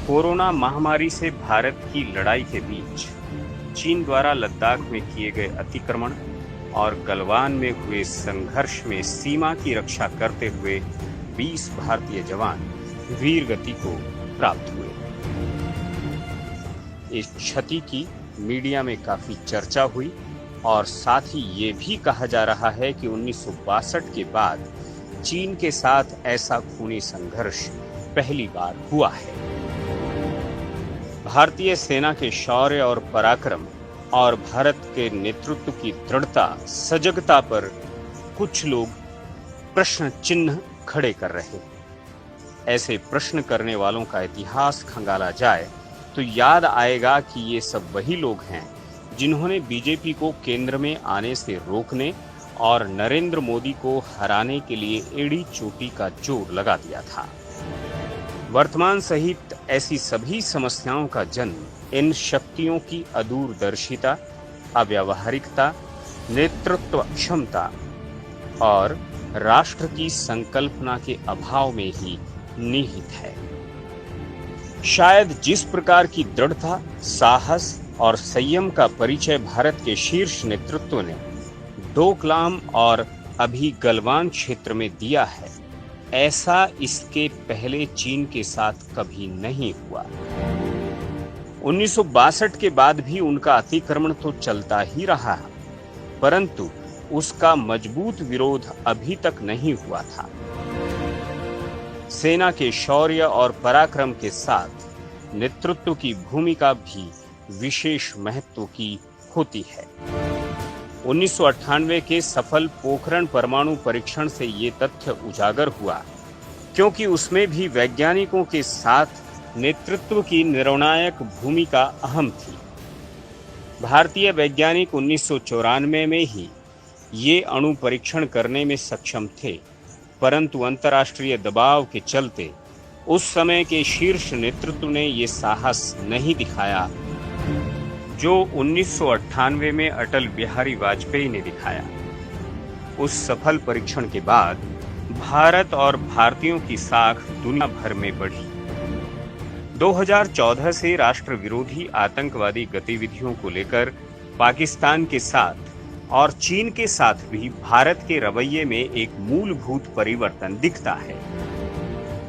Corona महामारी से भारत की लड़ाई के बीच चीन द्वारा लद्दाख में किए गए अतिक्रमण और गलवान में हुए संघर्ष में सीमा की रक्षा करते हुए 20 भारतीय जवान वीर गति को प्राप्त हुए। इस क्षति की मीडिया में काफी चर्चा हुई और साथ ही ये भी कहा जा रहा है कि 1962 के बाद चीन के साथ ऐसा खूनी संघर्ष पहली बार हुआ है। भारतीय सेना के शौर्य और पराक्रम और भारत के नेतृत्व की दृढ़ता सजगता पर कुछ लोग प्रश्न चिन्ह खड़े कर रहे हैं। ऐसे प्रश्न करने वालों का इतिहास खंगाला जाए तो याद आएगा कि ये सब वही लोग हैं जिन्होंने बीजेपी को केंद्र में आने से रोकने और नरेंद्र मोदी को हराने के लिए एड़ी चोटी का जोर लगा दिया था। वर्तमान सहित ऐसी सभी समस्याओं का जन्म इन शक्तियों की अदूरदर्शिता, अव्यावहारिकता, नेतृत्व क्षमता और राष्ट्र की संकल्पना के अभाव में ही निहित है। शायद जिस प्रकार की दृढ़ता, साहस और संयम का परिचय भारत के शीर्ष नेतृत्व ने डोकलाम और अभी गलवान क्षेत्र में दिया है, ऐसा इसके पहले चीन के साथ कभी नहीं हुआ। 1962 के बाद भी उनका अतिक्रमण तो चलता ही रहा, परंतु उसका मजबूत विरोध अभी तक नहीं हुआ था। सेना के शौर्य और पराक्रम के साथ नेतृत्व की भूमिका भी विशेष महत्व की होती है। 1998 के सफल पोखरण परमाणु परीक्षण से ये तथ्य उजागर हुआ, क्योंकि उसमें भी वैज्ञानिकों के साथ नेतृत्व की निर्णायक भूमिका अहम थी। भारतीय वैज्ञानिक 1994 में ही ये अणु परीक्षण करने में सक्षम थे, परंतु अंतर्राष्ट्रीय दबाव के चलते उस समय के शीर्ष नेतृत्व ने ये साहस नहीं दिखाया जो 1998 में अटल बिहारी वाजपेयी ने दिखाया। उस सफल परीक्षण के बाद भारत और भारतीयों की साख दुनिया भर में बढ़ी। 2014 से राष्ट्र विरोधी आतंकवादी गतिविधियों को लेकर पाकिस्तान के साथ और चीन के साथ भी भारत के रवैये में एक मूलभूत परिवर्तन दिखता है।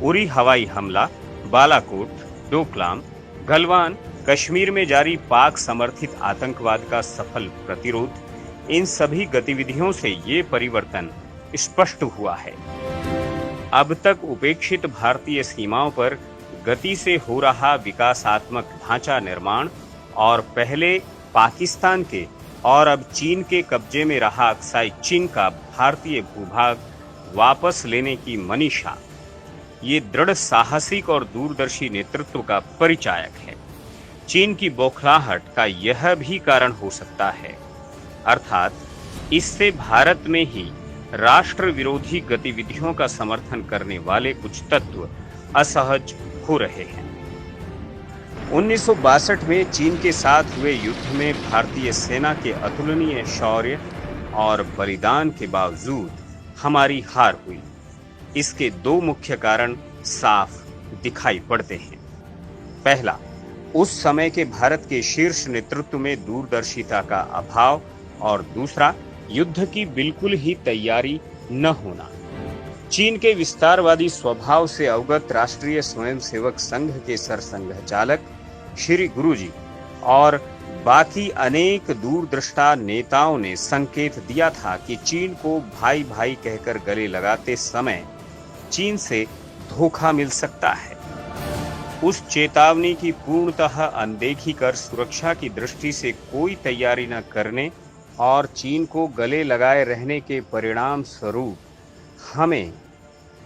उरी हवाई हमला, बालाकोट, डोकलाम, गलवान, कश्मीर में जारी पाक समर्थित आतंकवाद का सफल प्रतिरोध, इन सभी गतिविधियों से ये परिवर्तन स्पष्ट हुआ है। अब तक उपेक्षित भारतीय सीमाओं पर गति से हो रहा विकासात्मक ढांचा निर्माण और पहले पाकिस्तान के और अब चीन के कब्जे में रहा अक्साई चीन का भारतीय भूभाग वापस लेने की मनीषा, ये दृढ़ साहसिक और दूरदर्शी नेतृत्व का परिचायक है। चीन की बौखलाहट का यह भी कारण हो सकता है, अर्थात इससे भारत में ही राष्ट्र विरोधी गतिविधियों का समर्थन करने वाले कुछ तत्व असहज हो रहे हैं। 1962 में चीन के साथ हुए युद्ध में भारतीय सेना के अतुलनीय शौर्य और बलिदान के बावजूद हमारी हार हुई। इसके दो मुख्य कारण साफ दिखाई पड़ते हैं। पहला, उस समय के भारत के शीर्ष नेतृत्व में दूरदर्शिता का अभाव और दूसरा, युद्ध की बिल्कुल ही तैयारी न होना। चीन के विस्तारवादी स्वभाव से अवगत राष्ट्रीय स्वयंसेवक संघ के सरसंघचालक श्री गुरुजी और बाकी अनेक दूरदृष्टा नेताओं ने संकेत दिया था कि चीन को भाई भाई कहकर गले लगाते समय चीन से धोखा मिल सकता है। उस चेतावनी की पूर्णतः अनदेखी कर सुरक्षा की दृष्टि से कोई तैयारी न करने और चीन को गले लगाए रहने के परिणाम स्वरूप हमें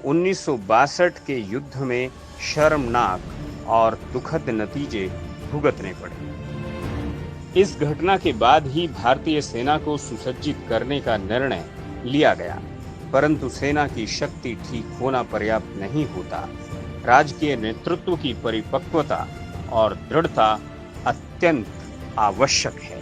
1962 के युद्ध में शर्मनाक और दुखद नतीजे भुगतने पड़े। इस घटना के बाद ही भारतीय सेना को सुसज्जित करने का निर्णय लिया गया, परंतु सेना की शक्ति ठीक होना पर्याप्त नहीं होता। राजकीय नेतृत्व की परिपक्वता और दृढ़ता अत्यंत आवश्यक है।